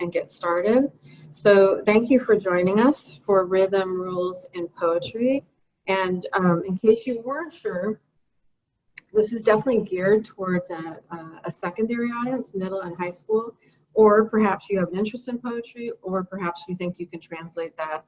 and get started. So thank you for joining us for Rhythm, Rules, in Poetry. And in case you weren't sure, this is definitely geared towards a secondary audience, middle and high school, or perhaps you have an interest in poetry, or perhaps you think you can translate that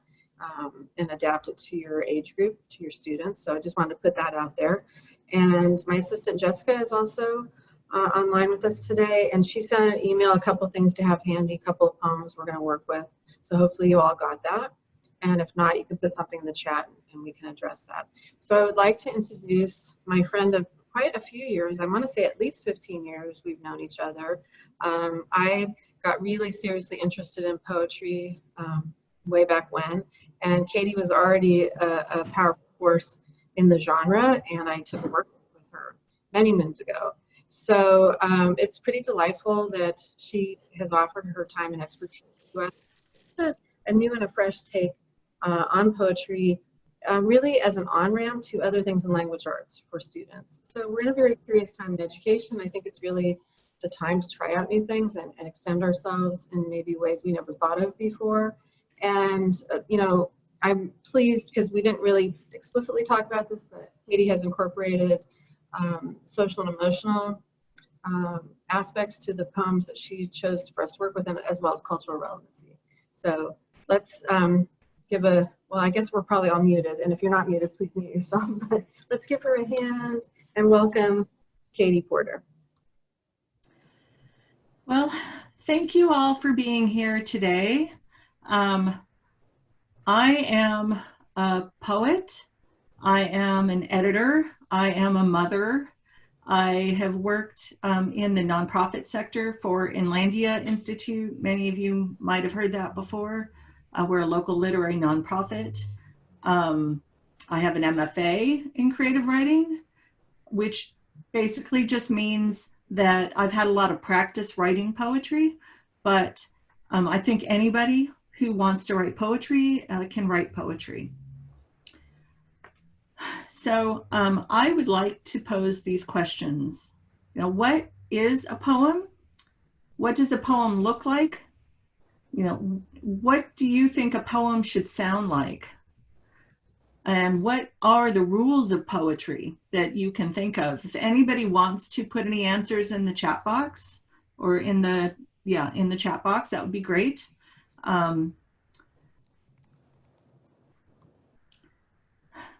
and adapt it to your age group, to your students. So I just wanted to put that out there. And my assistant Jessica is also online with us today, and she sent an email, a couple things to have handy, a couple of poems we're going to work with. So hopefully you all got that. And if not, you can put something in the chat and we can address that. So I would like to introduce my friend of quite a few years. I want to say at least 15 years we've known each other. I got really seriously interested in poetry way back when, and Cati was already a powerful force in the genre, and I took a workshop with her many moons ago. So it's pretty delightful that she has offered her time and expertise to us, a new and a fresh take on poetry, really as an on-ramp to other things in language arts for students. So we're in a very curious time in education. I think it's really the time to try out new things and extend ourselves in maybe ways we never thought of before. And, you know, I'm pleased because we didn't really explicitly talk about this, but Cati has incorporated social and emotional aspects to the poems that she chose for us to work with, as well as cultural relevancy. So let's give a, well, I guess we're probably all muted, and if you're not muted, please mute yourself. But let's give her a hand and welcome Cati Porter. Well, thank you all for being here today. I am a poet, I am an editor, I am a mother. I have worked in the nonprofit sector for Inlandia Institute. Many of you might have heard that before. We're a local literary nonprofit. I have an MFA in creative writing, which basically just means that I've had a lot of practice writing poetry, but I think anybody who wants to write poetry can write poetry. So I would like to pose these questions. You know, what is a poem? What does a poem look like? You know, what do you think a poem should sound like? And what are the rules of poetry that you can think of? If anybody wants to put any answers in the chat box or in the chat box, that would be great.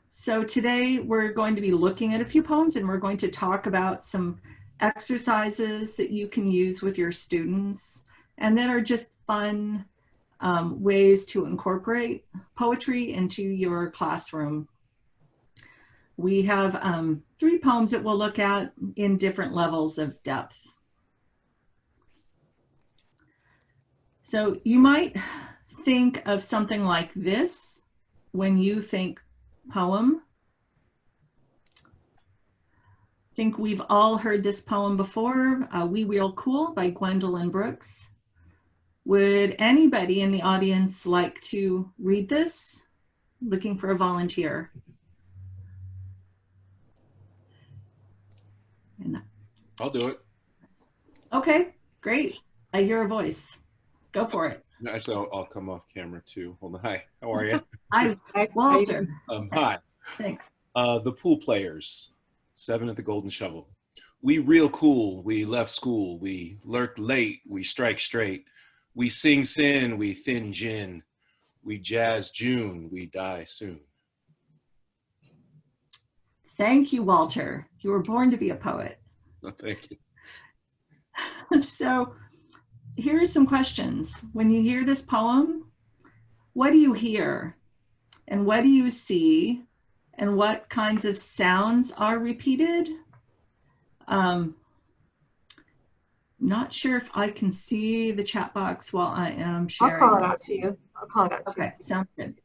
So today we're going to be looking at a few poems, and we're going to talk about some exercises that you can use with your students and that are just fun ways to incorporate poetry into your classroom. We have 3 poems that we'll look at in different levels of depth. So you might think of something like this when you think poem. I think we've all heard this poem before, We Real Cool by Gwendolyn Brooks. Would anybody in the audience like to read this? Looking for a volunteer. I'll do it. Okay, great. I hear a voice. Go for it. Actually, I'll come off camera too. Hold on. Hi, how are you? Hi, Walter. Hi. Thanks. The pool players, 7 at the Golden Shovel. We real cool, we left school, we lurk late, we strike straight. We sing sin, we thin gin. We jazz June, we die soon. Thank you, Walter. You were born to be a poet. Oh, thank you. So here are some questions. When you hear this poem, what do you hear? And what do you see? And what kinds of sounds are repeated? Not sure if I can see the chat box while I am sharing. I'll call it out to you. I'll call it out to you. Okay, sounds good.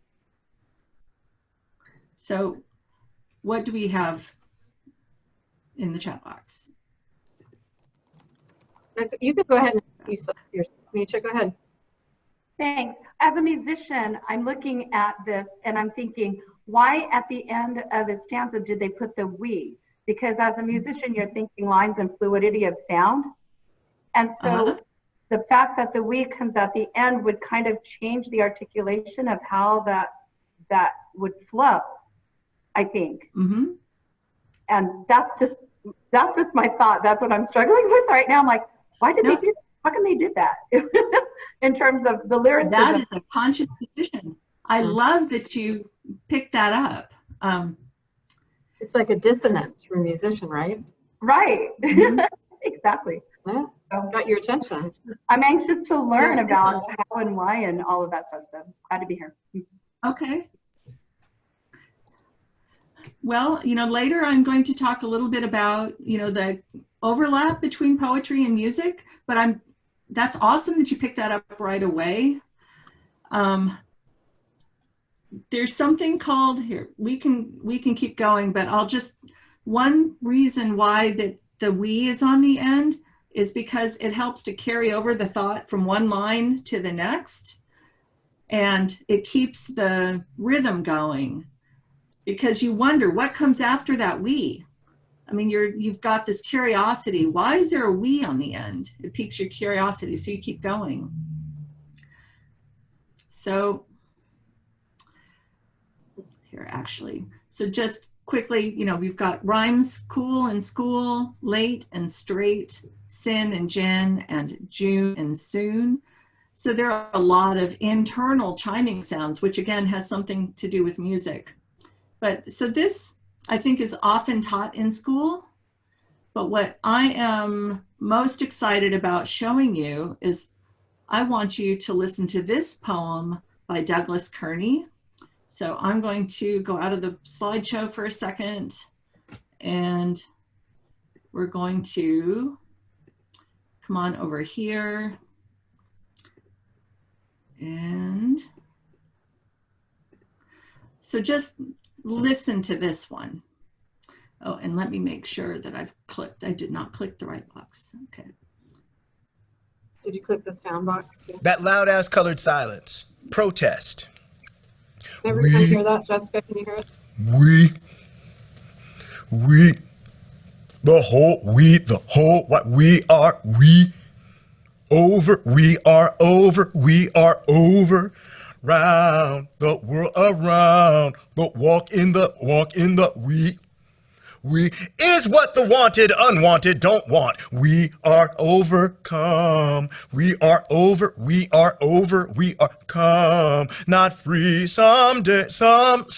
So what do we have in the chat box? You can go ahead and use your Misha, go ahead. Thanks. As a musician, I'm looking at this and I'm thinking, why at the end of the stanza did they put the we? Because as a musician, you're thinking lines and fluidity of sound. And so the fact that the we comes at the end would kind of change the articulation of how that would flow, I think. Mm-hmm. And that's just my thought. That's what I'm struggling with right now. I'm like, why did they do that? How come they did that? In terms of the lyricism. That is a conscious decision. I love that you picked that up. It's like a dissonance for a musician, right? Right. Mm-hmm. Exactly. Yeah. So Got your attention. I'm anxious to learn about how and why and all of that stuff. So glad to be here. Okay. Well, later I'm going to talk a little bit about, the overlap between poetry and music, but that's awesome that you picked that up right away. There's something called here, we can keep going, but one reason why the we is on the end is because it helps to carry over the thought from one line to the next, and it keeps the rhythm going, because you wonder what comes after that we. I mean, you've got this curiosity. Why is there a we on the end? It piques your curiosity, so you keep going. So here, actually, so just quickly, we've got rhymes: cool and school, late and straight, sin and gin, and June and soon. So there are a lot of internal chiming sounds, which again has something to do with music. But so this, I think, is often taught in school. But what I am most excited about showing you is I want you to listen to this poem by Douglas Kearney. So I'm going to go out of the slideshow for a second, and we're going to come on over here. And so just listen to this one. Oh, and let me make sure that I've clicked. I did not click the right box. Okay. Did you click the sound box too? That loud ass colored silence. Protest. Can everyone hear that? Jessica, can you hear it? The whole, what we are over, we are over, round the world around, the walk in the we is what the wanted, unwanted don't want. We are overcome. We are come. Not free someday, someday.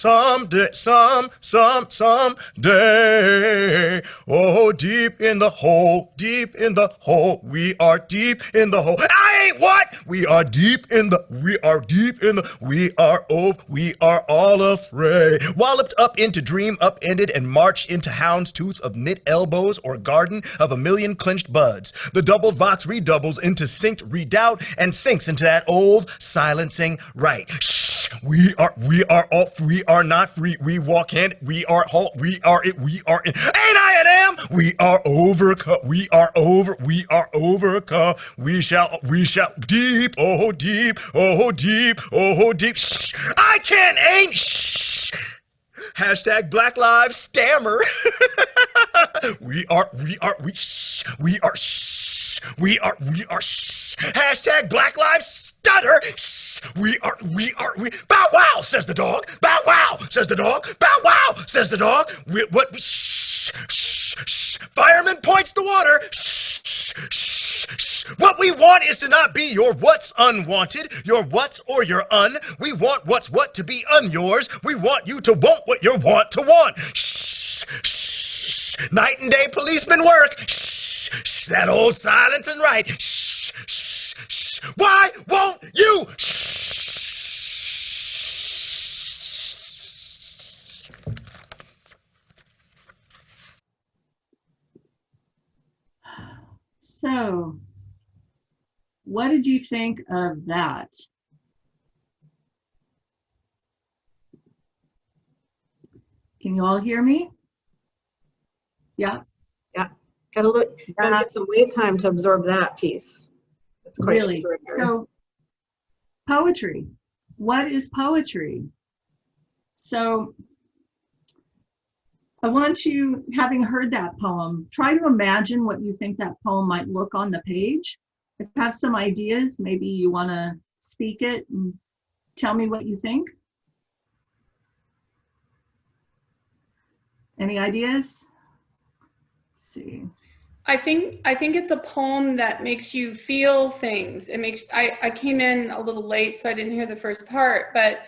Oh, deep in the hole, we are deep in the hole. I ain't what? We are all afraid. Walloped up into dream, upended and marched into hound's tooth of knit elbows or garden of a million clenched buds. The doubled vox redoubles into synced redoubt and sinks into that old silencing right. Shh, we are not free. We walk hand, we are halt, we are it, we are in. Ain't I an am? We are overcome. We are overcome. We shall deep, oh deep. Shh, I can't ain't. Shh. Hashtag Black Lives Stammer. We are. Hashtag Black Lives Stutter. We bow wow, says the dog. Bow wow, says the dog. Bow wow, says the dog. Fireman points the water. What we want is to not be your what's unwanted, your what's or your un. We want what's what to be unyours. We want you to want what you want to want. Night and day policemen work. That old silence and right. Why won't you? So, what did you think of that? Can you all hear me? Yeah. Yeah. Gotta give some wait time to absorb that piece. It's quite Really? extraordinary. So, poetry. What is poetry? So, I want you, having heard that poem, try to imagine what you think that poem might look on the page. I have some ideas. Maybe you want to speak it and tell me what you think. Any ideas? Let's see. I think it's a poem that makes you feel things. It makes I came in a little late, so I didn't hear the first part, but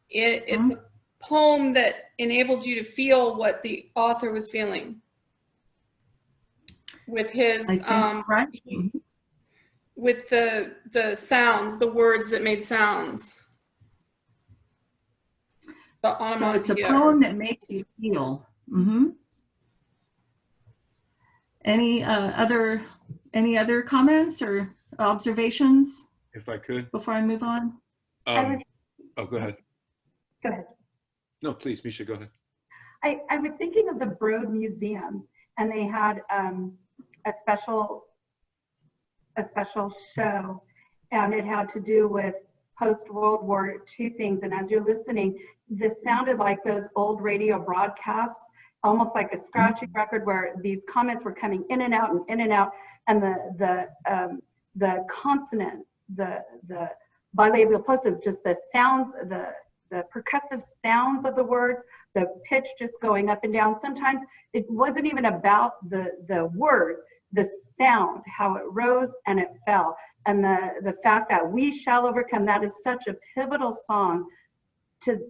it's a poem that enabled you to feel what the author was feeling with his with the sounds, the words that made sounds. So it's a poem that makes you feel. Any other comments or observations? If I could. Before I move on. Oh, go ahead. Go ahead. No, please, Misha, go ahead. I was thinking of the Broad Museum, and they had a special show, and it had to do with post-World War II things. And as you're listening, this sounded like those old radio broadcasts, almost like a scratching record where these comments were coming in and out and in and out, and the consonants, the bilabial plosives, just the sounds, the percussive sounds of the words, the pitch just going up and down. Sometimes it wasn't even about the words, the sound, how it rose and it fell. And the fact that we shall overcome, that is such a pivotal song to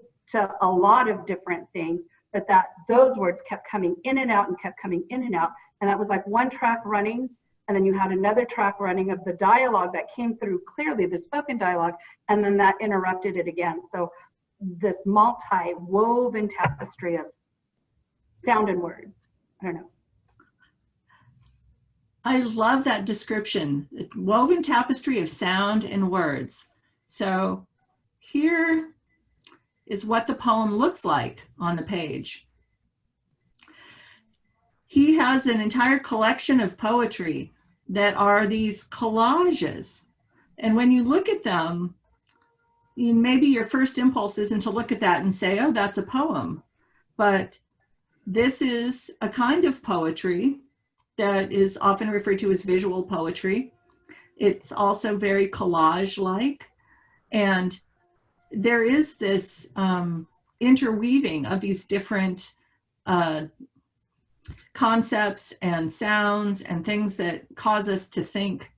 a lot of different things, but that those words kept coming in and out and kept coming in and out. And that was like one track running, and then you had another track running of the dialogue that came through clearly, the spoken dialogue, and then that interrupted it again. So this multi-woven tapestry of sound and word. I don't know. I love that description, woven tapestry of sound and words. So here is what the poem looks like on the page. He has an entire collection of poetry that are these collages. And when you look at them, maybe your first impulse isn't to look at that and say, oh, that's a poem. But this is a kind of poetry that is often referred to as visual poetry. It's also very collage-like. And there is this interweaving of these different concepts and sounds and things that cause us to think.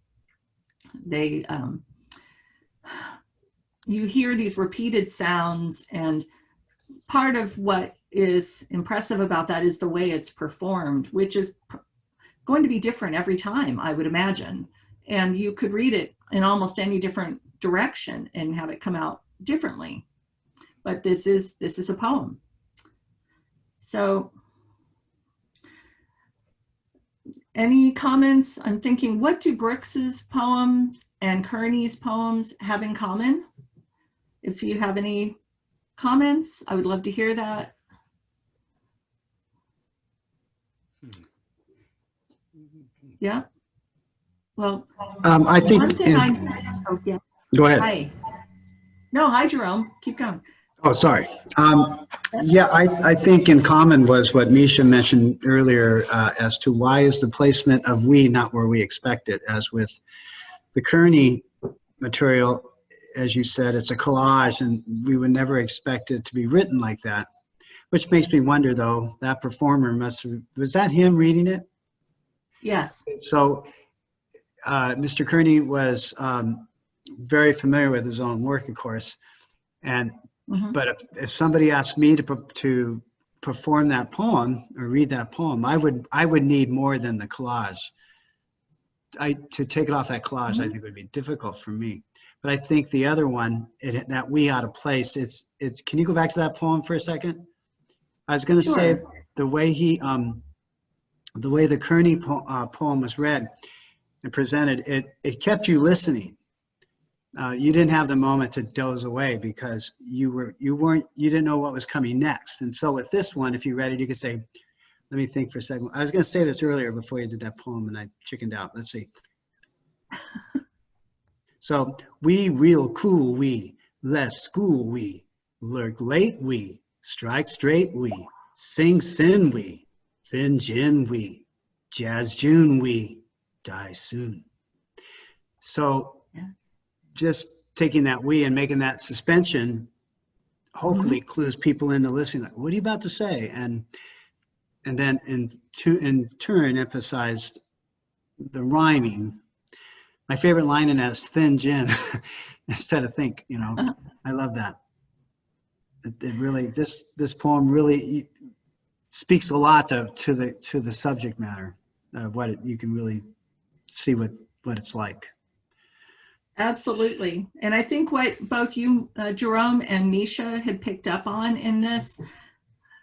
You hear these repeated sounds, and part of what is impressive about that is the way it's performed, which is going to be different every time, I would imagine. And you could read it in almost any different direction and have it come out differently. But this is a poem. So any comments? I'm thinking, what do Brooks's poems and Kearney's poems have in common? If you have any comments, I would love to hear that. Yeah. Well, I think. Yeah. Go ahead. Hi. No, hi, Jerome. Keep going. Oh, sorry. Yeah, I think in common was what Misha mentioned earlier as to why is the placement of we not where we expect it. As with the Kearney material, as you said, it's a collage, and we would never expect it to be written like that. Which makes me wonder, though, that performer was that him reading it? Yes. So Mr. Kearney was very familiar with his own work, of course, and but if somebody asked me to perform that poem or read that poem, I would need more than the collage. To take it off that collage, I think would be difficult for me. But I think the other one, that we out of place. It's. Can you go back to that poem for a second? I was going to say the way the way the Kearney poem was read and presented, it kept you listening. You didn't have the moment to doze away because you didn't know what was coming next. And so with this one, if you read it, you could say, let me think for a second. I was going to say this earlier before you did that poem and I chickened out. Let's see. So we real cool, we left school, we lurk late, we strike straight, we sing sin, we thin gin, we jazz June, we die soon. So Yeah. just taking that we and making that suspension hopefully clues people into listening. Like, what are you about to say? And then in turn emphasized the rhyming. My favorite line in that is thin gin instead of think, you know. I love that. It really, this poem really speaks a lot to the subject matter of what you can really see what it's like. Absolutely. And I think what both you, Jerome, and Misha had picked up on in this,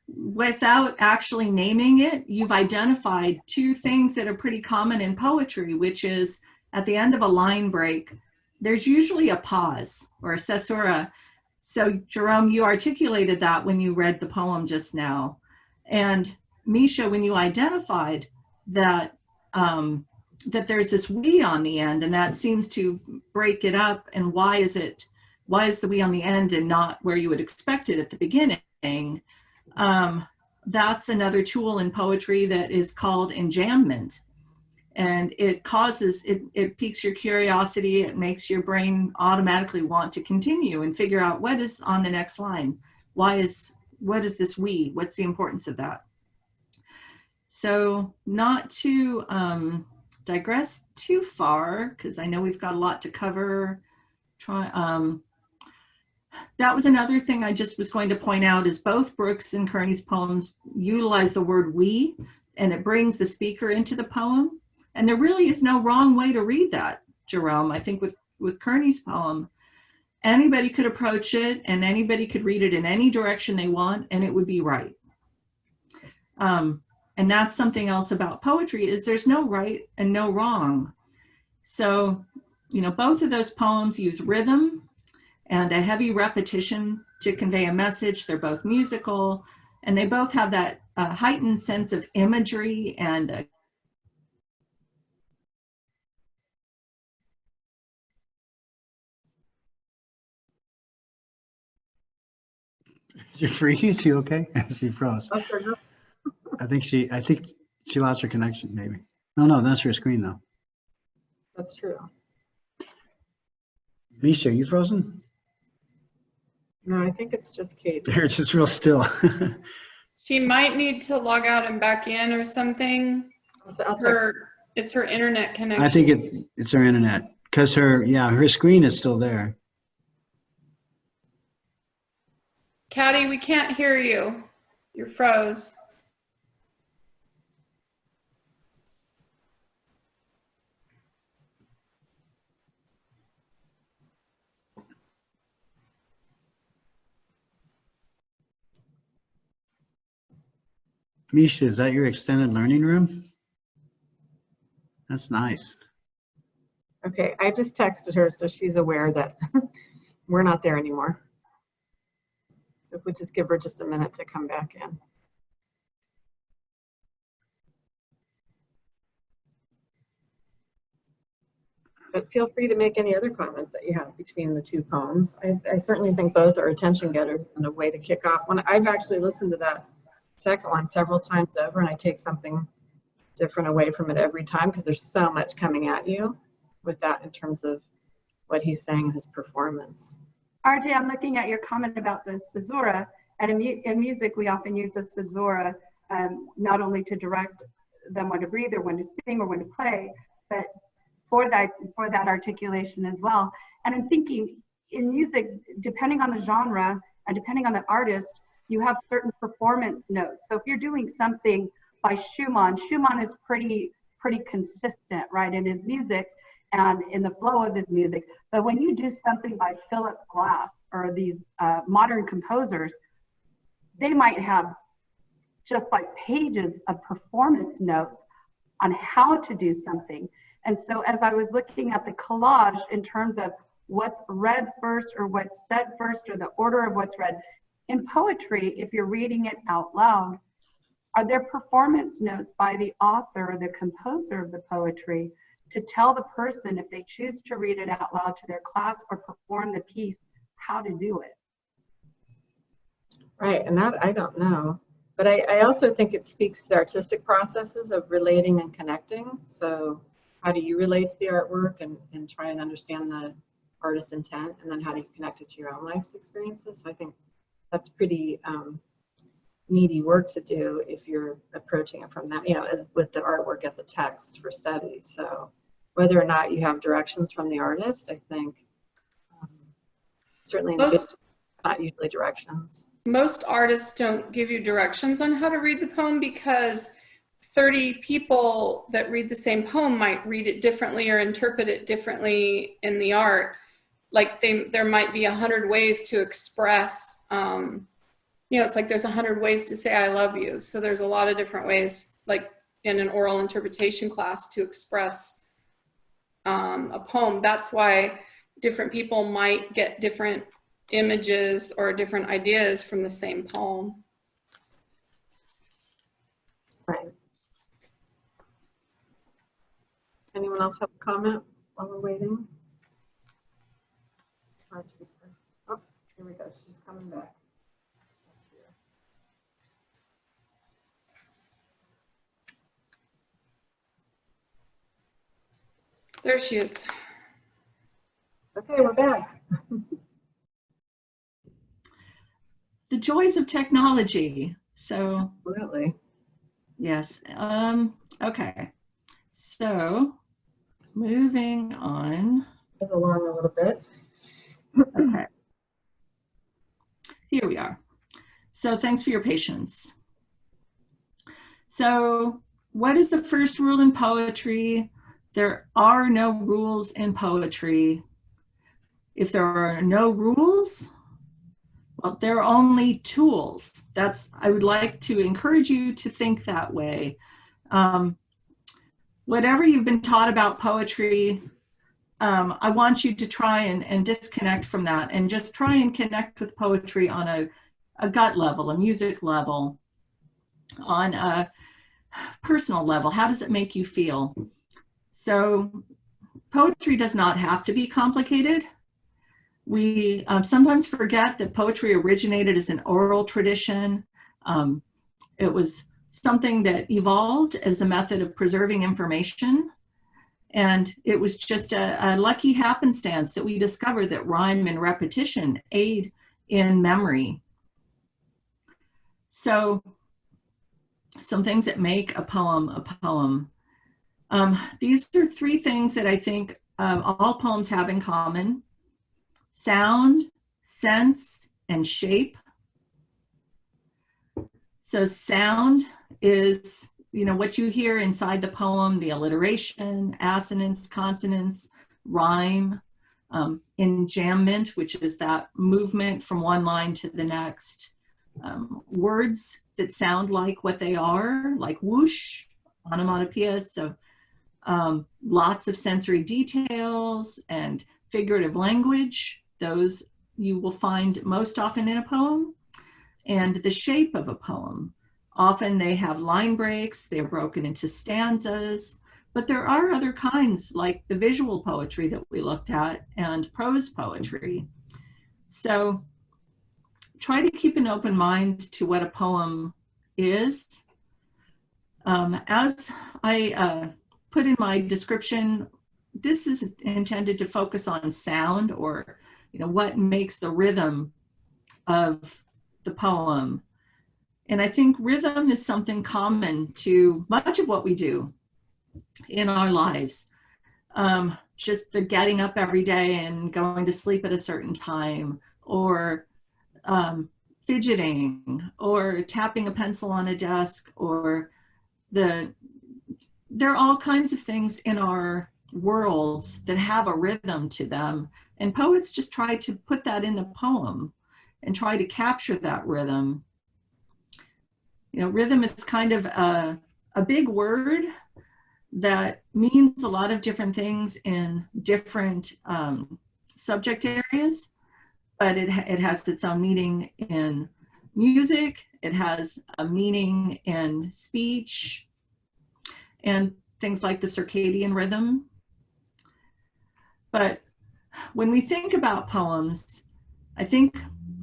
without actually naming it, you've identified two things that are pretty common in poetry, which is at the end of a line break, there's usually a pause or a caesura. So Jerome, you articulated that when you read the poem just now. And Misha, when you identified that, that there's this we on the end, and that seems to break it up. And why is the we on the end and not where you would expect it at the beginning? That's another tool in poetry that is called enjambment. And it causes, it piques your curiosity. It makes your brain automatically want to continue and figure out what is on the next line. What is this we? What's the importance of that? So not to digress too far, because I know we've got a lot to cover. That was another thing I just was going to point out is both Brooks and Kearney's poems utilize the word we, and it brings the speaker into the poem. And there really is no wrong way to read that, Jerome. I think with Kearney's poem, anybody could approach it and anybody could read it in any direction they want, and it would be right. And that's something else about poetry is there's no right and no wrong. So, you know, both of those poems use rhythm and a heavy repetition to convey a message. They're both musical, and they both have that heightened sense of imagery and Is you freeze? You okay? She froze. I think she lost her connection, maybe. No, that's her screen though. That's true. Misha, are you frozen? No, I think it's just Kate. They're just real still. She might need to log out and back in or something. I'll text her. It's her internet connection. I think it's her internet because her screen is still there. Cati, we can't hear you. You're froze. Misha, is that your extended learning room? That's nice. Okay, I just texted her, so she's aware that we're not there anymore. So if we just give her just a minute to come back in. But feel free to make any other comments that you have between the two poems. I certainly think both are attention getters and a way to kick off. When I've actually listened to that second one several times over, and I take something different away from it every time because there's so much coming at you with that in terms of what he's saying in his performance. RJ, I'm looking at your comment about the caesura, and in music we often use a caesura not only to direct them when to breathe or when to sing or when to play, but for that articulation as well. And I'm thinking in music, depending on the genre and depending on the artist, you have certain performance notes. So if you're doing something by Schumann is pretty consistent, right, in his music and in the flow of his music. But when you do something by Philip Glass or these modern composers, they might have just like pages of performance notes on how to do something. And so as I was looking at the collage in terms of what's read first or what's said first or the order of what's read, in poetry, if you're reading it out loud, are there performance notes by the author or the composer of the poetry to tell the person, if they choose to read it out loud to their class or perform the piece, how to do it? Right, and that I don't know. But I also think it speaks to the artistic processes of relating and connecting. So how do you relate to the artwork and try and understand the artist's intent, and then how do you connect it to your own life's experiences. So I think that's pretty meaty work to do if you're approaching it from that, you know, with the artwork as a text for study. So whether or not you have directions from the artist, I think certainly in the not usually directions. Most artists don't give you directions on how to read the poem because 30 people that read the same poem might read it differently or interpret it differently in the art. Like there might be 100 ways to express, you know, it's like there's 100 ways to say I love you. So there's a lot of different ways, like in an oral interpretation class, to express a poem. That's why different people might get different images or different ideas from the same poem. Right. Anyone else have a comment while we're waiting? Oh, here we go. She's coming back. There she is. Okay, we're back. The joys of technology. So, Absolutely. yes. Okay. So, moving on. Goes along a little bit. Okay. Here we are. So, thanks for your patience. So, what is the first rule in poetry? There are no rules in poetry. If there are no rules, well, there are only tools. I would like to encourage you to think that way. Whatever you've been taught about poetry, I want you to try and disconnect from that and just try and connect with poetry on a gut level, a music level, on a personal level. How does it make you feel? So poetry does not have to be complicated. We sometimes forget that poetry originated as an oral tradition. It was something that evolved as a method of preserving information. And it was just a lucky happenstance that we discovered that rhyme and repetition aid in memory. So some things that make a poem a poem. These are three things that I think all poems have in common: sound, sense, and shape. So sound is, you know, what you hear inside the poem, the alliteration, assonance, consonants, rhyme, enjambment, which is that movement from one line to the next, words that sound like what they are, like whoosh, onomatopoeia. So lots of sensory details and figurative language. Those you will find most often in a poem. And the shape of a poem. Often they have line breaks, they're broken into stanzas, but there are other kinds like the visual poetry that we looked at and prose poetry. So try to keep an open mind to what a poem is. As I put in my description, this is intended to focus on sound, or, you know, what makes the rhythm of the poem. And I think rhythm is something common to much of what we do in our lives. Just the getting up every day and going to sleep at a certain time, or fidgeting, or tapping a pencil on a desk, or there are all kinds of things in our worlds that have a rhythm to them. And poets just try to put that in the poem and try to capture that rhythm. You know, rhythm is kind of a big word that means a lot of different things in different subject areas, but it has its own meaning in music, it has a meaning in speech, and things like the circadian rhythm. But when we think about poems, I think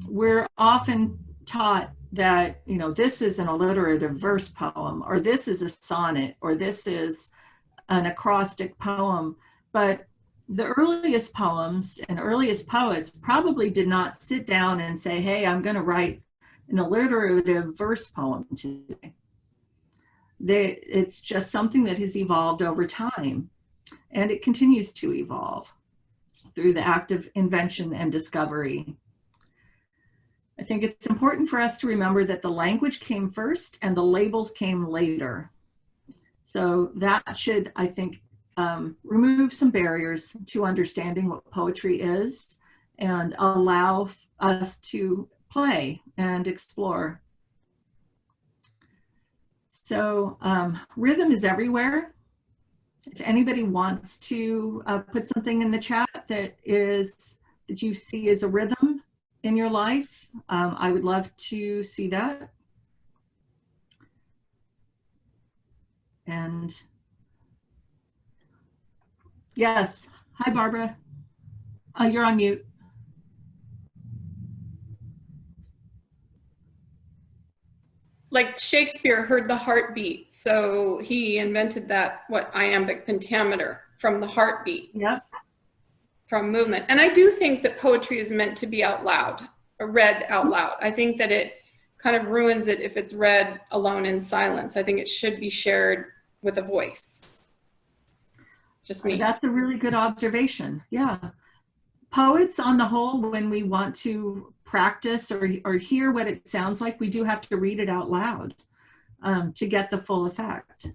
we're often taught that, you know, this is an alliterative verse poem, or this is a sonnet, or this is an acrostic poem, but the earliest poems and earliest poets probably did not sit down and say, hey, I'm going to write an alliterative verse poem today. It's just something that has evolved over time, and it continues to evolve through the act of invention and discovery. I think it's important for us to remember that the language came first and the labels came later. So that should, I think, remove some barriers to understanding what poetry is and allow us to play and explore. So rhythm is everywhere. If anybody wants to put something in the chat that you see as a rhythm in your life, I would love to see that. And yes, hi Barbara. You're on mute. Like Shakespeare heard the heartbeat, so he invented that, iambic pentameter from the heartbeat. Yep. From movement. And I do think that poetry is meant to be out loud, or read out loud. I think that it kind of ruins it if it's read alone in silence. I think it should be shared with a voice. Just me. That's a really good observation. Yeah. Poets on the whole, when we want to practice or hear what it sounds like, we do have to read it out loud to get the full effect.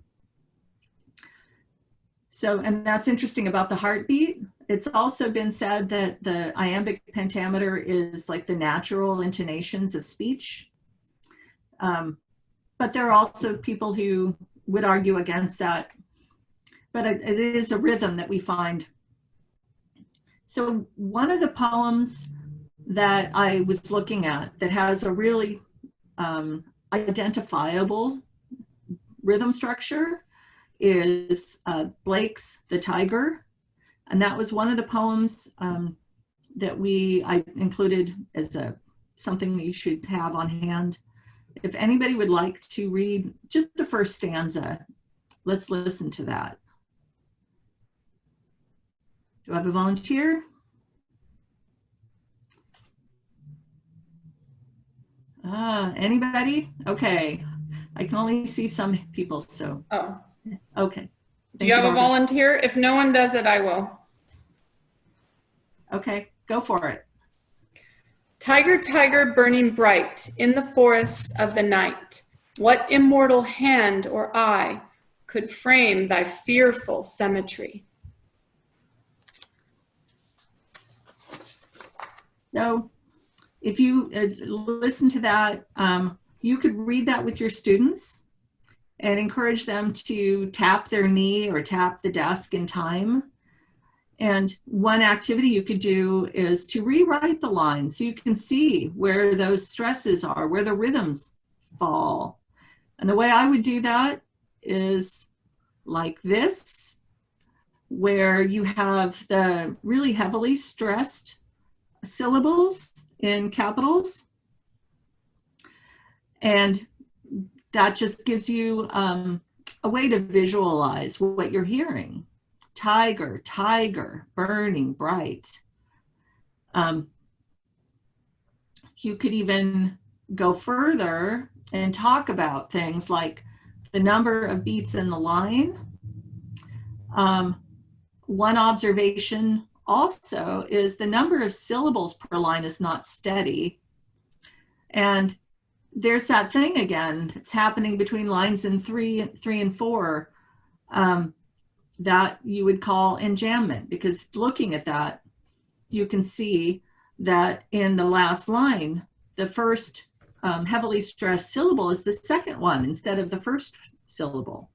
So, and that's interesting about the heartbeat. It's also been said that the iambic pentameter is like the natural intonations of speech. But there are also people who would argue against that. But it is a rhythm that we find. So one of the poems that I was looking at that has a really identifiable rhythm structure is Blake's The Tiger. And that was one of the poems that I included as something that you should have on hand. If anybody would like to read just the first stanza, let's listen to that. Do I have a volunteer? Anybody? Okay. I can only see some people, so. Oh. Okay. Do you have a volunteer? If no one does it, I will. Okay, go for it. Tiger, tiger, burning bright in the forests of the night, what immortal hand or eye could frame thy fearful symmetry? So if you listen to that, you could read that with your students and encourage them to tap their knee or tap the desk in time. And one activity you could do is to rewrite the lines so you can see where those stresses are, where the rhythms fall. And the way I would do that is like this, where you have the really heavily stressed syllables in capitals. And that just gives you a way to visualize what you're hearing. Tiger, tiger, burning bright. You could even go further and talk about things like the number of beats in the line. One observation also is the number of syllables per line is not steady. And there's that thing again, it's happening between lines in three and 4. That you would call enjambment, because looking at that, you can see that in the last line, the first heavily stressed syllable is the second one instead of the first syllable.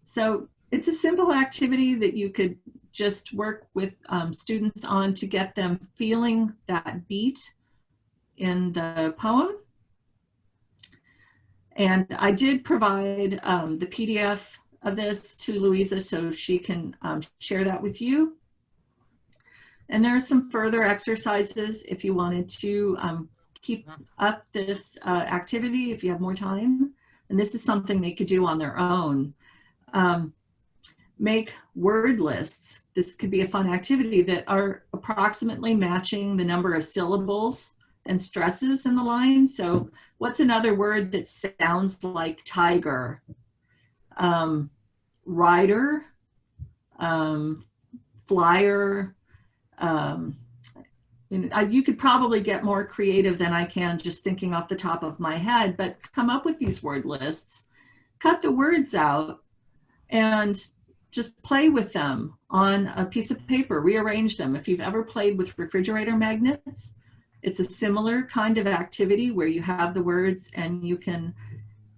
So it's a simple activity that you could just work with students on to get them feeling that beat in the poem. And I did provide the PDF of this to Louisa so she can share that with you. And there are some further exercises if you wanted to keep up this activity if you have more time. And this is something they could do on their own. make word lists. This could be a fun activity that are approximately matching the number of syllables and stresses in the line. So what's another word that sounds like tiger? Rider, flyer. You could probably get more creative than I can just thinking off the top of my head, but come up with these word lists, cut the words out, and just play with them on a piece of paper, rearrange them. If you've ever played with refrigerator magnets, it's a similar kind of activity where you have the words and you can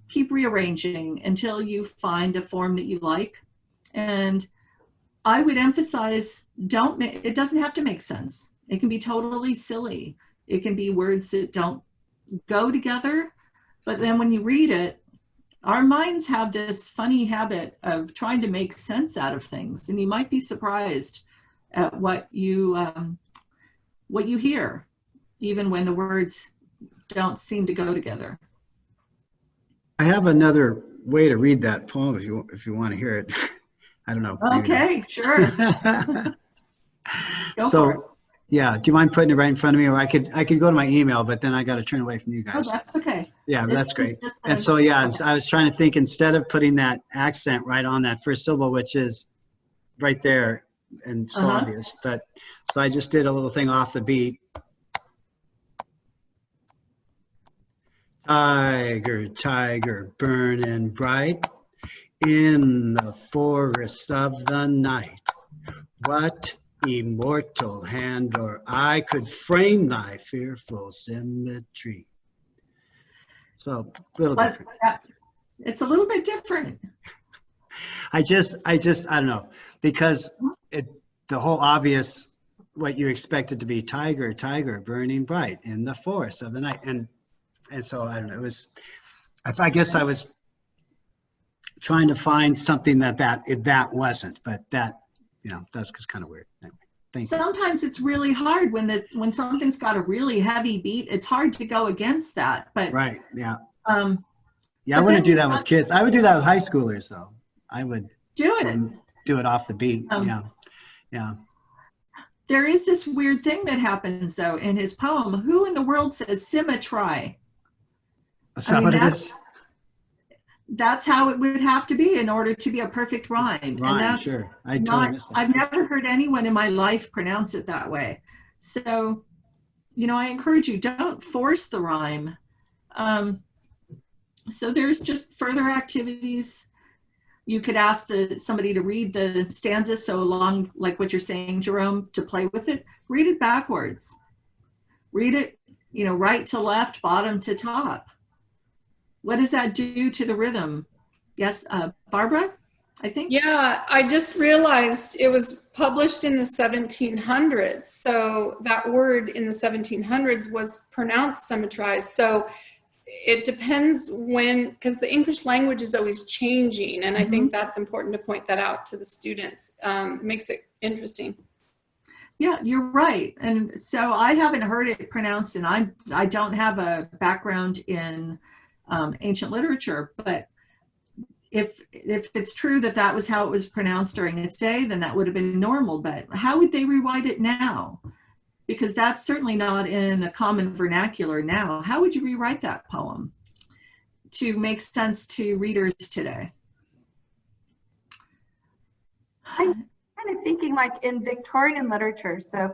keep rearranging until you find a form that you like. And I would emphasize, it doesn't have to make sense. It can be totally silly. It can be words that don't go together, but then when you read it, our minds have this funny habit of trying to make sense out of things, and you might be surprised at what you hear, even when the words don't seem to go together. I have another way to read that poem if you want to hear it. I don't know. Okay, sure. Go for it. Yeah, do you mind putting it right in front of me, or I could go to my email, but then I got to turn away from you guys. Oh, that's okay. Yeah, that's great. And so, yeah, I was trying to think, instead of putting that accent right on that first syllable, which is right there and so obvious, but so I just did a little thing off the beat. Tiger, tiger, burning bright in the forest of the night. What immortal hand or eye could frame thy fearful symmetry? So a little different. It's a little bit different. I don't know, because the whole obvious, what you expected to be tiger, tiger, burning bright in the forest of the night. And so I don't know, I guess I was trying to find something that wasn't, but that, that's just kind of weird. Anyway, sometimes it's really hard when something's got a really heavy beat. It's hard to go against that. But right, yeah. I wouldn't do that with kids. I would do that with high schoolers, though. I would do it off the beat. Yeah. There is this weird thing that happens, though, in his poem. Who in the world says symmetry? Is that what it is? That's how it would have to be in order to be a perfect rhyme. And that's sure. I've never heard anyone in my life pronounce it that way. So, I encourage you, don't force the rhyme. So there's just further activities. You could ask somebody to read the stanza, so along, like what you're saying, Jerome, to play with it, read it backwards. Read it, right to left, bottom to top. What does that do to the rhythm? Yes, Barbara, I think? Yeah, I just realized it was published in the 1700s. So that word in the 1700s was pronounced symmetrized. So it depends because the English language is always changing. And I think that's important to point that out to the students. It makes it interesting. Yeah, you're right. And so I haven't heard it pronounced, and I don't have a background in ancient literature, but if it's true that was how it was pronounced during its day, then that would have been normal. But how would they rewrite it now? Because that's certainly not in the common vernacular now. How would you rewrite that poem to make sense to readers today? I'm kind of thinking like in Victorian literature. So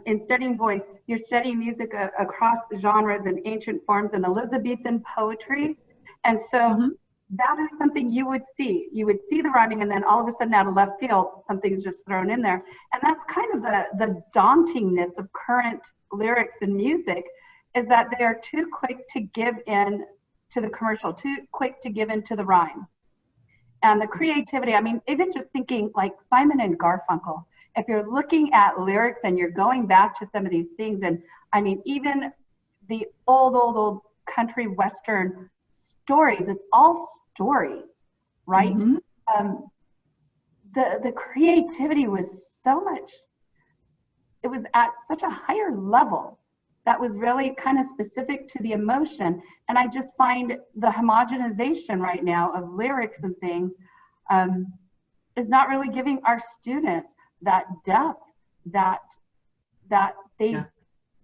in studying voice, you're studying music across genres and ancient forms and Elizabethan poetry. And so that is something you would see. You would see the rhyming, and then all of a sudden out of left field, something's just thrown in there. And that's kind of the dauntingness of current lyrics and music, is that they are too quick to give in to the commercial, too quick to give in to the rhyme. And the creativity, I mean, even just thinking like Simon and Garfunkel, if you're looking at lyrics and you're going back to some of these things, and I mean, even the old country western stories, it's all stories, right? The creativity was so much, it was at such a higher level that was really kind of specific to the emotion. And I just find the homogenization right now of lyrics and things, is not really giving our students that depth that they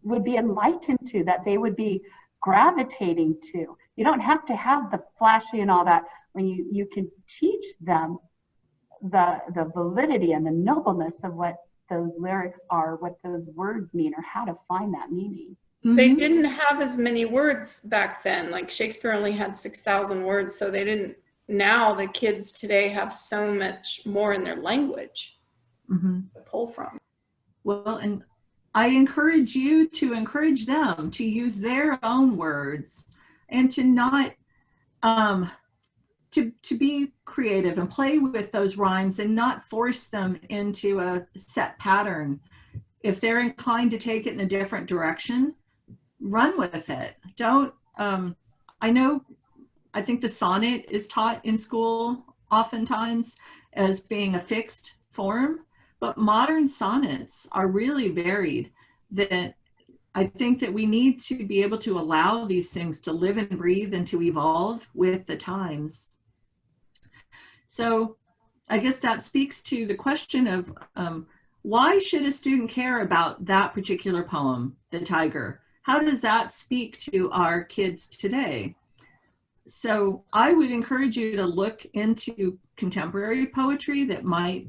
would be enlightened to, that they would be gravitating to. You don't have to have the flashy and all that when you can teach them the validity and the nobleness of what those lyrics are, what those words mean, or how to find that meaning. They didn't have as many words back then. Like Shakespeare only had 6,000 words, so they didn't. Now the kids today have so much more in their language to pull from. Well, and I encourage you to encourage them to use their own words and to not, to be creative and play with those rhymes and not force them into a set pattern. If they're inclined to take it in a different direction, run with it. Don't, I think the sonnet is taught in school oftentimes as being a fixed form, but modern sonnets are really varied, that I think that we need to be able to allow these things to live and breathe and to evolve with the times. So I guess that speaks to the question of why should a student care about that particular poem, The Tiger? How does that speak to our kids today? So I would encourage you to look into contemporary poetry that might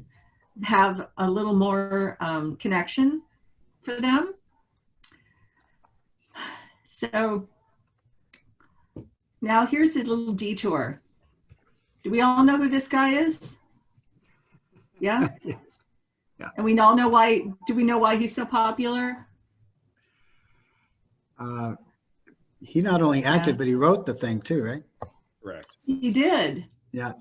have a little more connection for them. So now here's a little detour. Do we all know who this guy is? Yeah? Yeah. And we all know why, do we know why he's so popular? He not only acted, but he wrote the thing too, right? Correct. He did. Yeah.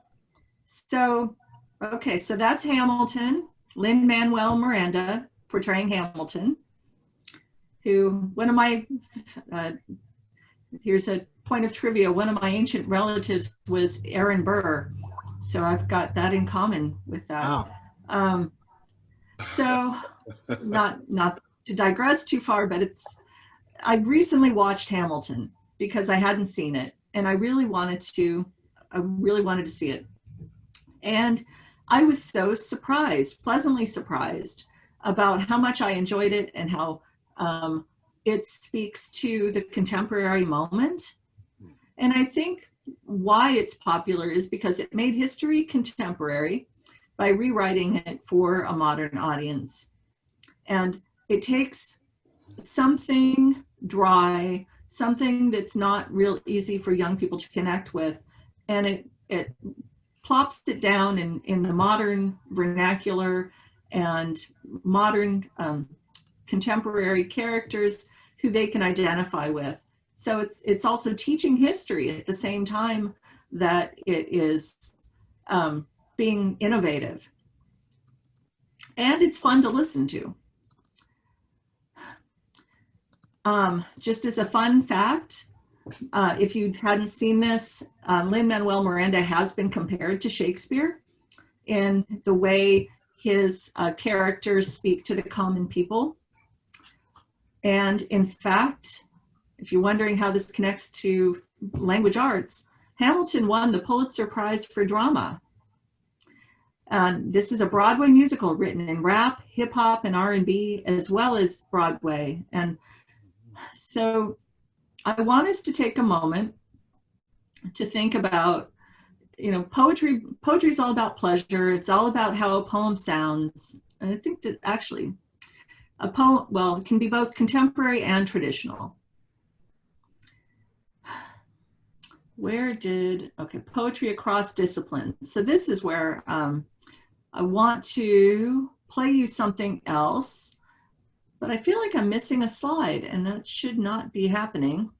So, okay, so that's Hamilton, Lin-Manuel Miranda portraying Hamilton, who one of my, here's a point of trivia, one of my ancient relatives was Aaron Burr. So I've got that in common with that. Wow. So not to digress too far, but I recently watched Hamilton because I hadn't seen it and I really wanted to see it. And I was so surprised, pleasantly surprised about how much I enjoyed it and how it speaks to the contemporary moment. And I think why it's popular is because it made history contemporary by rewriting it for a modern audience. And it takes something dry, something that's not real easy for young people to connect with, and it plops it down in the modern vernacular and modern contemporary characters who they can identify with. So it's also teaching history at the same time that it is being innovative. And it's fun to listen to. Just as a fun fact, if you hadn't seen this, Lin-Manuel Miranda has been compared to Shakespeare in the way his characters speak to the common people. And in fact, if you're wondering how this connects to language arts, Hamilton won the Pulitzer Prize for Drama. This is a Broadway musical written in rap, hip hop, and R&B, as well as Broadway. And so I want us to take a moment to think about, poetry is all about pleasure. It's all about how a poem sounds. And I think that actually a poem, it can be both contemporary and traditional. Poetry across disciplines. So this is where I want to play you something else, but I feel like I'm missing a slide and that should not be happening.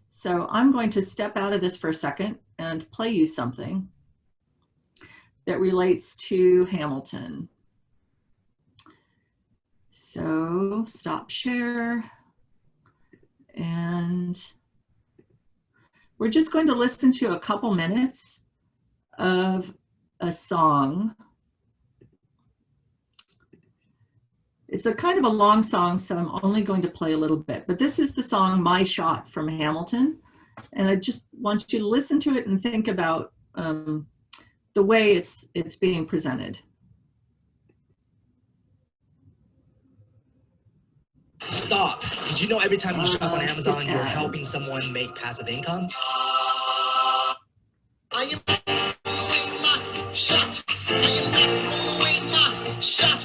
So I'm going to step out of this for a second and play you something that relates to Hamilton. So stop share, and we're just going to listen to a couple minutes of a song. It's a kind of a long song, so I'm only going to play a little bit, but this is the song My Shot from Hamilton. And I just want you to listen to it and think about the way it's being presented. stop. Did you know every time you shop on Amazon, you're helping someone make passive income? I am not throwing away my shot. I am not throwing away my shot.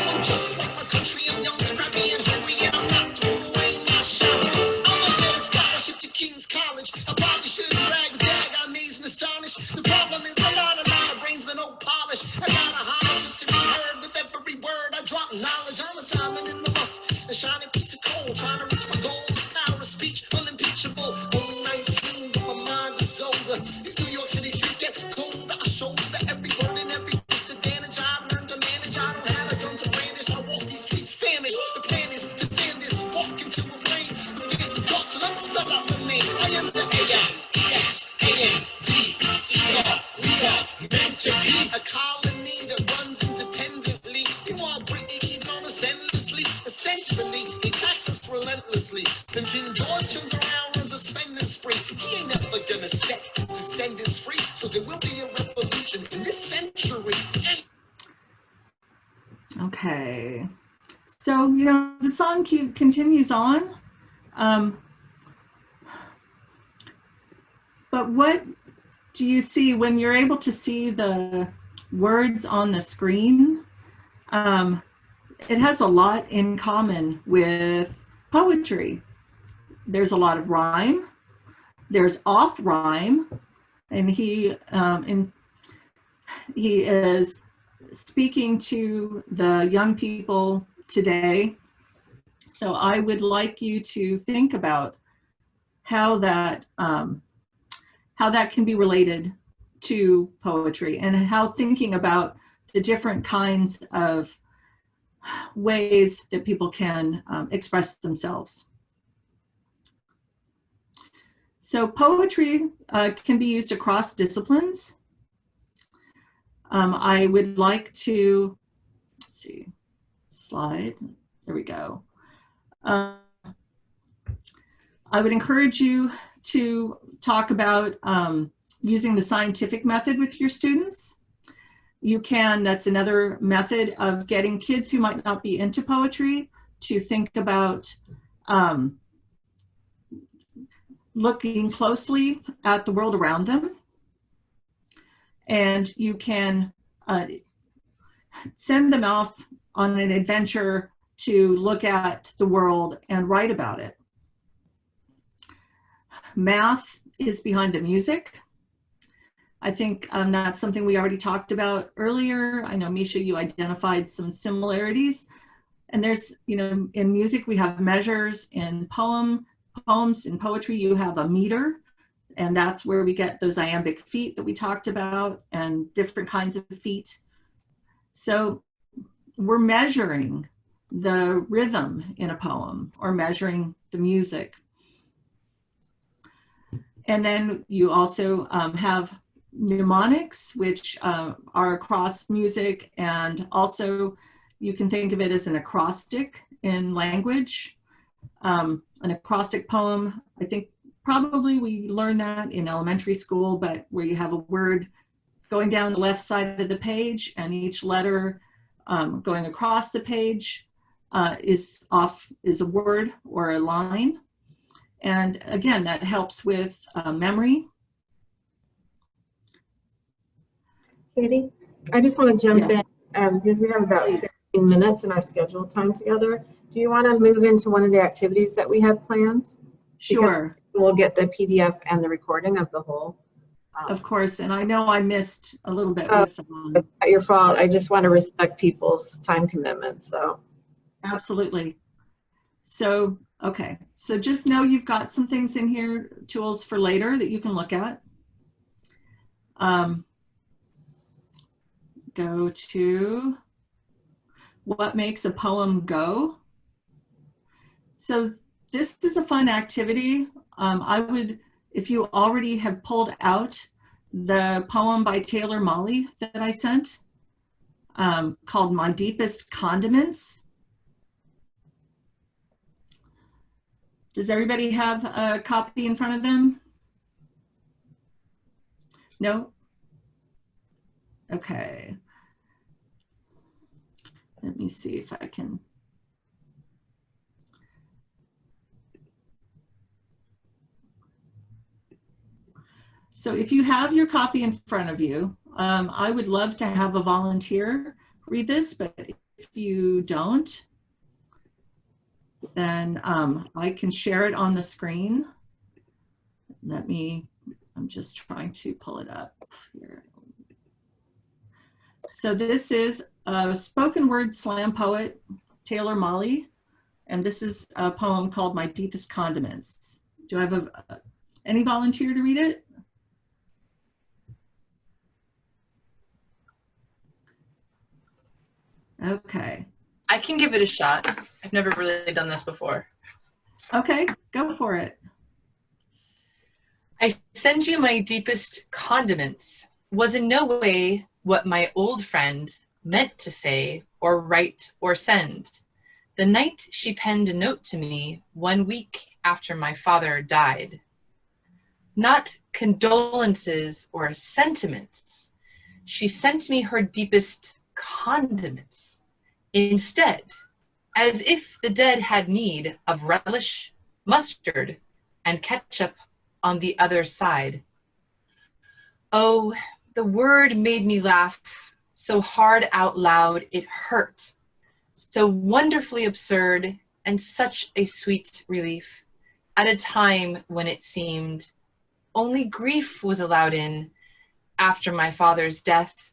I'm just like my country. I'm young, scrappy, and hungry, and I'm not throwing away my shot. I'm gonna get a scholarship to King's College. I probably should brag, but I amaze and astonish. The problem is a lot of brains, but no polish. I gotta holler just to be heard with every word. I drop knowledge. I'm a diamond in the rough, a shiny piece of coal, trying to reach my goal. Power of speech, unimpeachable. Only 19, but my mind is older. These New York City streets get cold. I shoulder every burden, every disadvantage. I've learned to manage. I don't have a gun to brandish. I walk these streets famished. The plan is to defend this, walk into a flame. Let's get the talk, so let me spell out the name. I am the A-M-E-X-A-N-D-E-R. We are meant to be a colony that runs independently. Meanwhile, Britain keep on us endlessly. Essentially, he taxes us relentlessly. Then King George turns around, runs a spending spree. He ain't never gonna set his descendants free. So there will be a revolution in this century. Okay. So, you know, the song continues on. But what do you see when you're able to see the words on the screen? It has a lot in common with poetry. There's a lot of rhyme. There's off rhyme, and he is speaking to the young people today. So I would like you to think about how that can be related to poetry, and how thinking about the different kinds of ways that people can express themselves. So poetry can be used across disciplines. I would like to, let's see, slide, there we go. I would encourage you to talk about using the scientific method with your students. You can, that's another method of getting kids who might not be into poetry to think about looking closely at the world around them. And you can send them off on an adventure to look at the world and write about it. Math is behind the music. I think that's something we already talked about earlier. I know, Misha, you identified some similarities. And there's, you know, in music, we have measures. In poems, in poetry, you have a meter. And that's where we get those iambic feet that we talked about, and different kinds of feet. So we're measuring the rhythm in a poem, or measuring the music. And then you also have mnemonics, which are across music, and also you can think of it as an acrostic in language. An acrostic poem, I think probably we learned that in elementary school, but where you have a word going down the left side of the page, and each letter going across the page is a word or a line. And again, that helps with memory. Katie, I just want to jump in because we have about 15 minutes in our scheduled time together. Do you want to move into one of the activities that we had planned? Sure. Because we'll get the PDF and the recording of the whole. Of course, and I know I missed a little bit with It's not your fault. I just want to respect people's time commitments. So. Absolutely. So, okay. So just know you've got some things in here, tools for later that you can look at. Go to what makes a poem go. So this is a fun activity. I would, if you already have pulled out the poem by Taylor Molly that I sent, called My Deepest Condiments. Does everybody have a copy in front of them? No? Okay. Let me see if I can. So if you have your copy in front of you, I would love to have a volunteer read this, but if you don't, then I can share it on the screen. I'm just trying to pull it up here. So this is a spoken word slam poet, Taylor Molly, and this is a poem called My Deepest Condiments. Do I have any volunteer to read it? Okay. I can give it a shot. I've never really done this before. Okay, go for it. I send you my deepest condiments was in no way what my old friend meant to say or write or send. The night she penned a note to me 1 week after my father died. Not condolences or sentiments. She sent me her deepest condiments. Instead, as if the dead had need of relish, mustard, and ketchup on the other side. Oh, the word made me laugh so hard out loud it hurt. So wonderfully absurd and such a sweet relief at a time when it seemed only grief was allowed in after my father's death.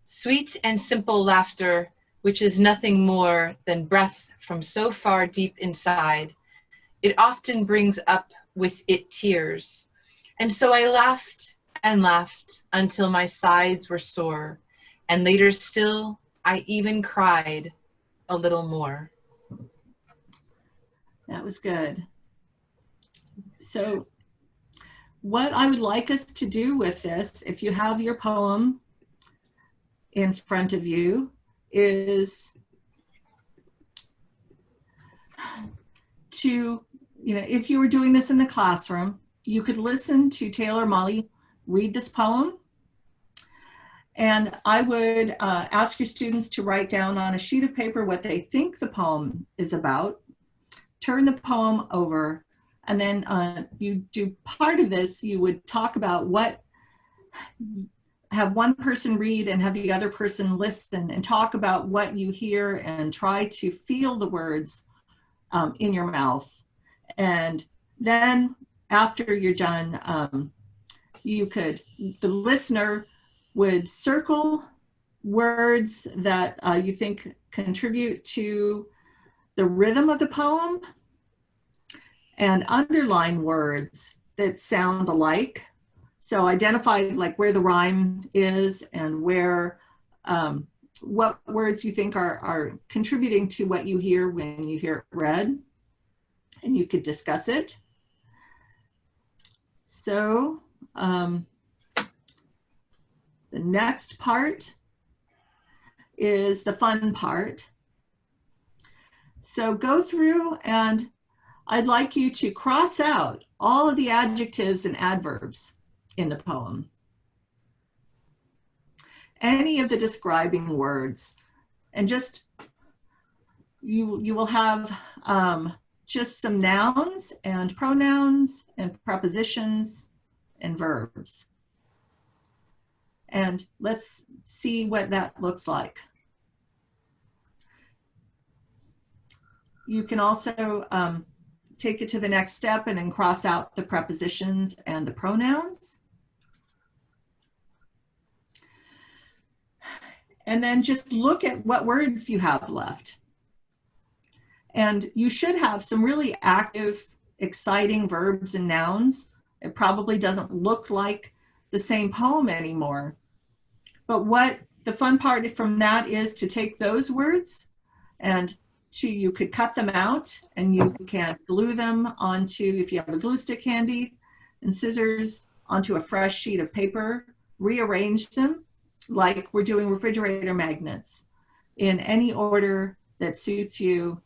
Sweet and simple laughter, which is nothing more than breath from so far deep inside. It often brings up with it tears. And so I laughed and laughed until my sides were sore. And later still, I even cried a little more. That was good. So what I would like us to do with this, if you have your poem in front of you, is to, if you were doing this in the classroom, you could listen to Taylor Molly read this poem. And I would ask your students to write down on a sheet of paper what they think the poem is about, turn the poem over, and then you do part of this, you would talk about have one person read and have the other person listen and talk about what you hear and try to feel the words in your mouth. And then after you're done, the listener would circle words that you think contribute to the rhythm of the poem and underline words that sound alike. So identify like where the rhyme is and where, what words you think are contributing to what you hear when you hear it read, and you could discuss it. So the next part is the fun part. So go through and I'd like you to cross out all of the adjectives and adverbs in the poem. Any of the describing words, and just, you will have just some nouns and pronouns and prepositions and verbs. And let's see what that looks like. You can also take it to the next step and then cross out the prepositions and the pronouns. And then just look at what words you have left. And you should have some really active, exciting verbs and nouns. It probably doesn't look like the same poem anymore. But what the fun part from that is to take those words and you could cut them out and you can glue them onto, if you have a glue stick handy and scissors, onto a fresh sheet of paper, rearrange them like we're doing refrigerator magnets in any order that suits you.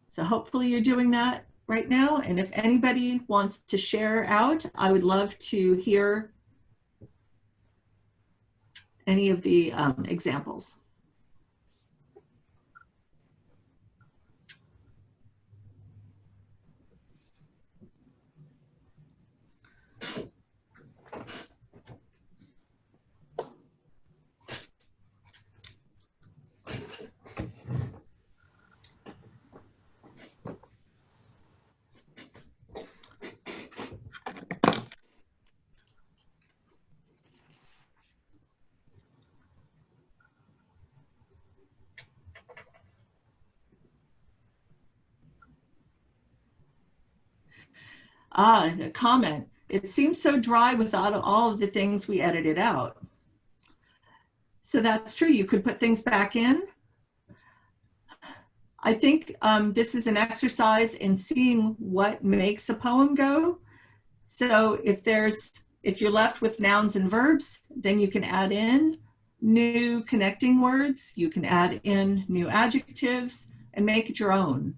So hopefully you're doing that right now. And if anybody wants to share out, I would love to hear any of the examples. The comment. It seems so dry without all of the things we edited out. So that's true. You could put things back in. I think this is an exercise in seeing what makes a poem go. So if you're left with nouns and verbs, then you can add in new connecting words. You can add in new adjectives and make it your own.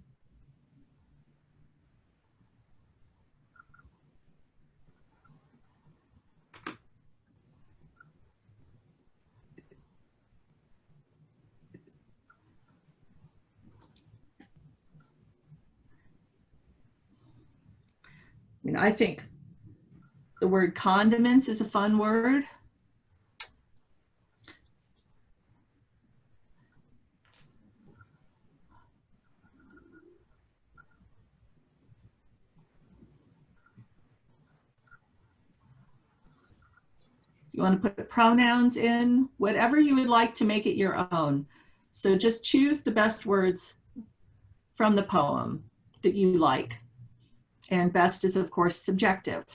I think the word condiments is a fun word. You want to put pronouns in, whatever you would like to make it your own. So just choose the best words from the poem that you like. And best is, of course, subjective.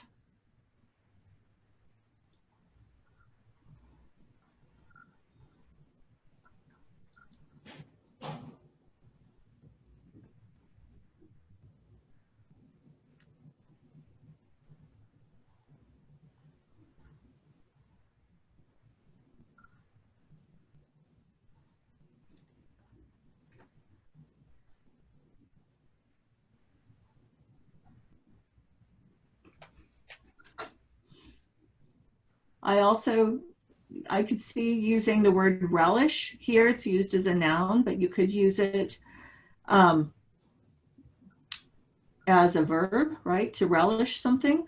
I could see using the word relish here. It's used as a noun, but you could use it as a verb, right? To relish something.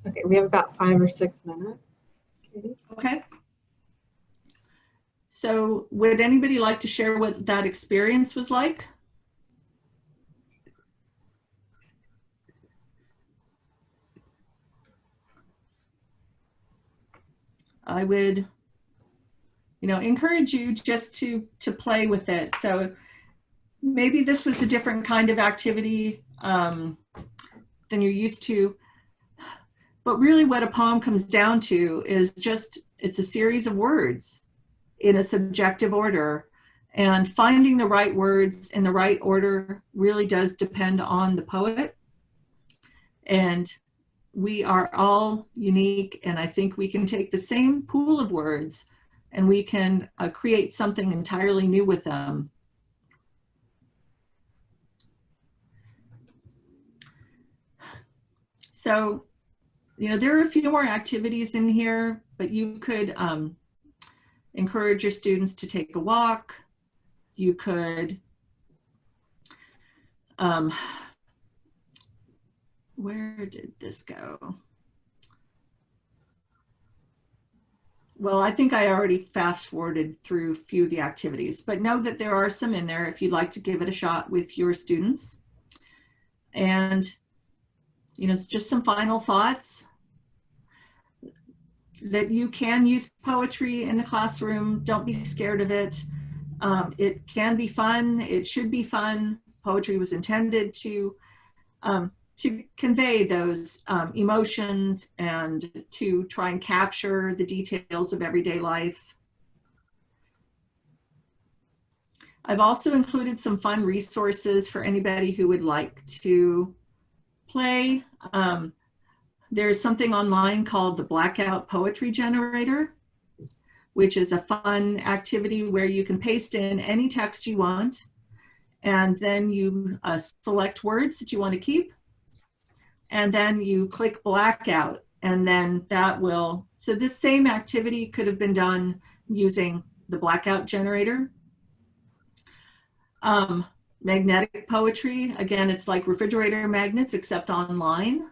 Okay, we have about 5 or 6 minutes. Okay. So would anybody like to share what that experience was like? I would, encourage you just to play with it. So maybe this was a different kind of activity than you're used to. But really what a poem comes down to is just, it's a series of words in a subjective order. And finding the right words in the right order really does depend on the poet. And we are all unique, and I think we can take the same pool of words and we can create something entirely new with them. So, there are a few more activities in here, but you could encourage your students to take a walk. You could, where did this go? Well, I think I already fast forwarded through a few of the activities, but know that there are some in there if you'd like to give it a shot with your students. And, just some final thoughts. That you can use poetry in the classroom. Don't be scared of it. It can be fun. It should be fun. Poetry was intended to convey those emotions and to try and capture the details of everyday life. I've also included some fun resources for anybody who would like to play. There's something online called the Blackout Poetry Generator, which is a fun activity where you can paste in any text you want, and then you select words that you want to keep, and then you click blackout, and then that will, so this same activity could have been done using the Blackout Generator. Magnetic poetry, again, it's like refrigerator magnets except online.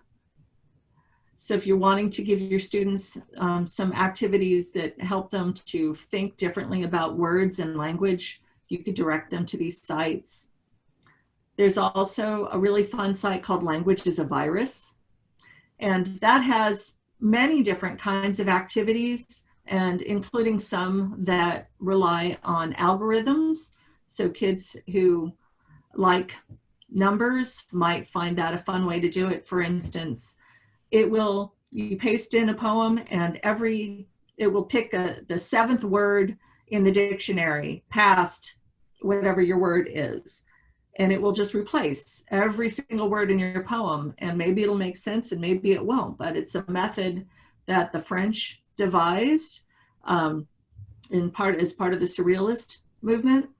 So if you're wanting to give your students some activities that help them to think differently about words and language, you could direct them to these sites. There's also a really fun site called Language is a Virus. And that has many different kinds of activities, and including some that rely on algorithms. So kids who like numbers might find that a fun way to do it. For instance, you paste in a poem and it will pick the seventh word in the dictionary past whatever your word is. And it will just replace every single word in your poem. And maybe it'll make sense and maybe it won't, but it's a method that the French devised as part of the Surrealist movement.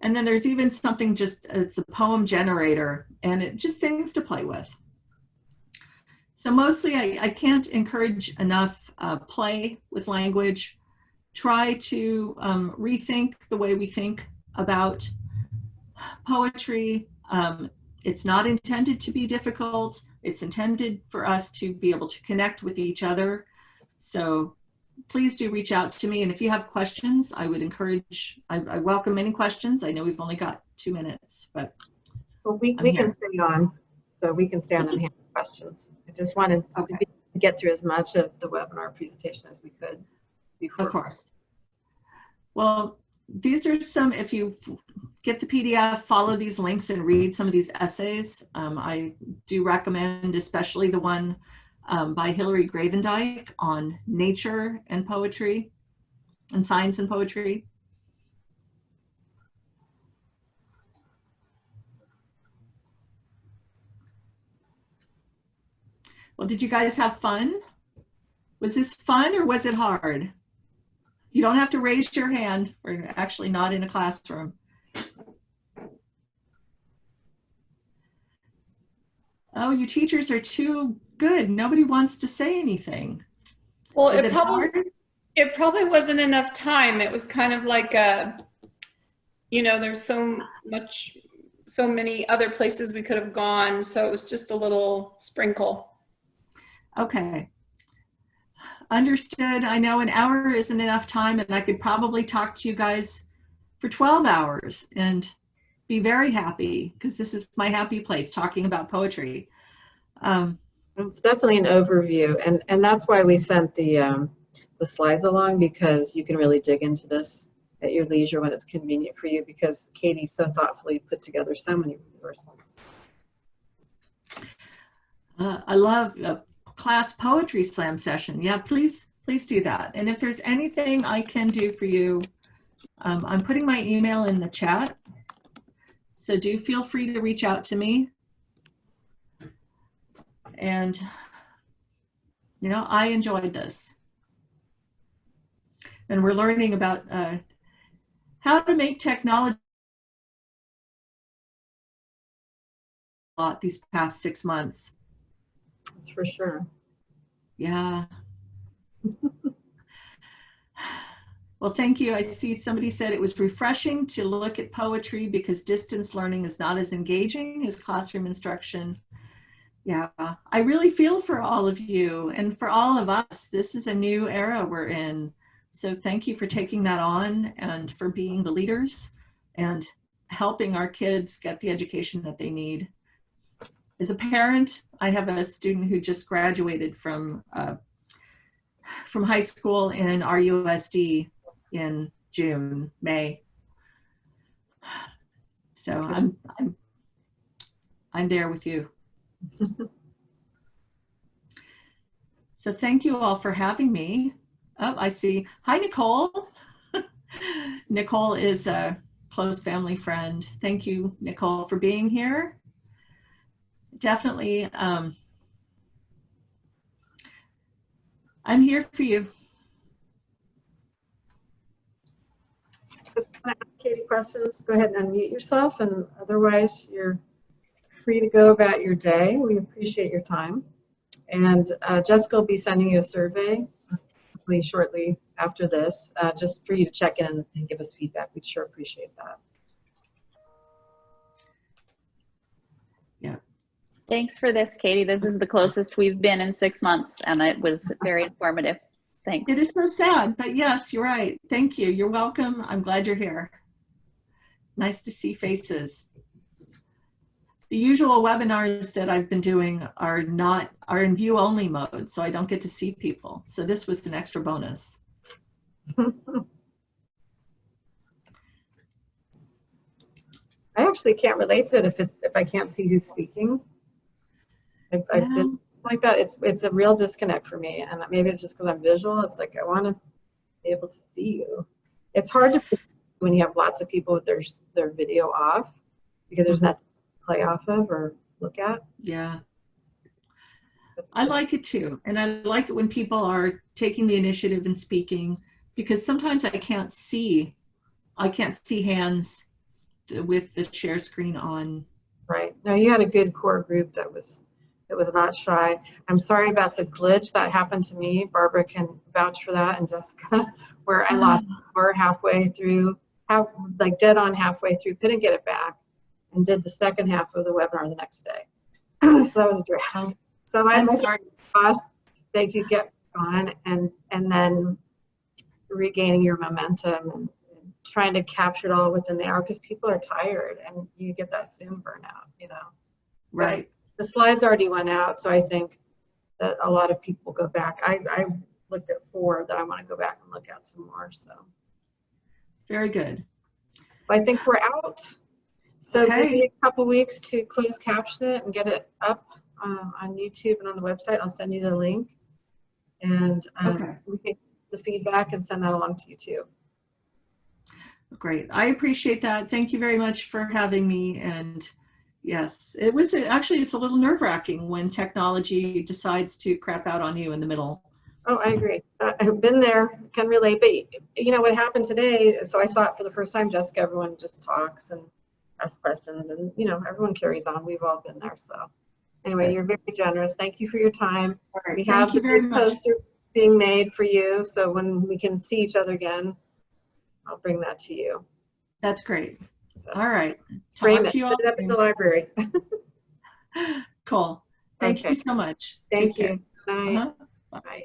And then there's even something it's a poem generator, and it just things to play with. So mostly I can't encourage enough play with language. Try to rethink the way we think about poetry. It's not intended to be difficult. It's intended for us to be able to connect with each other. So please do reach out to me. And if you have questions, I would encourage, I welcome any questions. I know we've only got 2 minutes, but well, we can stay on, so we can stay on and handle questions. I just wanted to get through as much of the webinar presentation as we could before. Of course. Well, these are some, if you get the PDF, follow these links and read some of these essays. I do recommend especially the one by Hilary Gravendike on nature and poetry and science and poetry. Well, did you guys have fun? Was this fun or was it hard? You don't have to raise your hand. We're actually not in a classroom. Oh, you teachers are too good. Nobody wants to say anything. Well, it probably wasn't enough time. It was kind of like there's so many other places we could have gone. So it was just a little sprinkle. Okay. Understood. I know an hour isn't enough time, and I could probably talk to you guys for 12 hours and be very happy, because this is my happy place, talking about poetry. It's definitely an overview, and that's why we sent the slides along, because you can really dig into this at your leisure when it's convenient for you, because Katie so thoughtfully put together so many resources. I love class poetry slam session. Yeah, please do that. And if there's anything I can do for you, I'm putting my email in the chat. So do feel free to reach out to me. And, I enjoyed this. And we're learning about how to make technology a lot these past 6 months. That's for sure. Yeah. Well, thank you. I see somebody said it was refreshing to look at poetry because distance learning is not as engaging as classroom instruction. Yeah, I really feel for all of you and for all of us. This is a new era we're in. So thank you for taking that on and for being the leaders and helping our kids get the education that they need. As a parent, I have a student who just graduated from high school in RUSD in May. So I'm there with you. So thank you all for having me. Oh, I see. Hi, Nicole. Nicole is a close family friend. Thank you, Nicole, for being here. Definitely, I'm here for you. Katie, questions? Go ahead and unmute yourself, and otherwise you're free to go about your day. We appreciate your time. And Jessica will be sending you a survey hopefully shortly after this, just for you to check in and give us feedback. We'd sure appreciate that. Yeah. Thanks for this, Katie. This is the closest we've been in 6 months, and it was very informative. Thanks. It is so sad, but yes, you're right. Thank you. You're welcome. I'm glad you're here. Nice to see faces. The usual webinars that I've been doing are in view only mode, so I don't get to see people. So this was an extra bonus. I actually can't relate to it if I can't see who's speaking. I've been like that. It's a real disconnect for me, and maybe it's just because I'm visual. It's like I want to be able to see you. It's hard to when you have lots of people with their video off because there's nothing to play off of or look at. Yeah. I like it too. And I like it when people are taking the initiative and speaking, because sometimes I can't see hands with the share screen on. Right. No, you had a good core group that was not shy. I'm sorry about the glitch that happened to me. Barbara can vouch for that, and Jessica, where I lost power halfway through, like dead on halfway through, couldn't get it back, and did the second half of the webinar the next day. So that was a drag. So I'm sorry, they could get on and then regaining your momentum and trying to capture it all within the hour, because people are tired and you get that Zoom burnout, you know. Right. But the slides already went out, so I think that a lot of people go back. I looked at 4 that I want to go back and look at some more. So very good. I think we're out. So Okay. give me a couple weeks to close caption it and get it up on YouTube and on the website. I'll send you the link, and we take the feedback and send that along to you too. Great. I appreciate that. Thank you very much for having me. And yes, it was actually, it's a little nerve-wracking when technology decides to crap out on you in the middle. Oh, I agree. I've been there, can relate. But you know what happened today? So I saw it for the first time, Jessica. Everyone just talks and asks questions, and you know, everyone carries on. We've all been there. So anyway, you're very generous. Thank you for your time. Right. We have the big poster being made for you, so when we can see each other again, I'll bring that to you. That's great. So, all right. Frame it. Put it up in the library. Cool. Thank you so much. Thank you. Bye. Bye.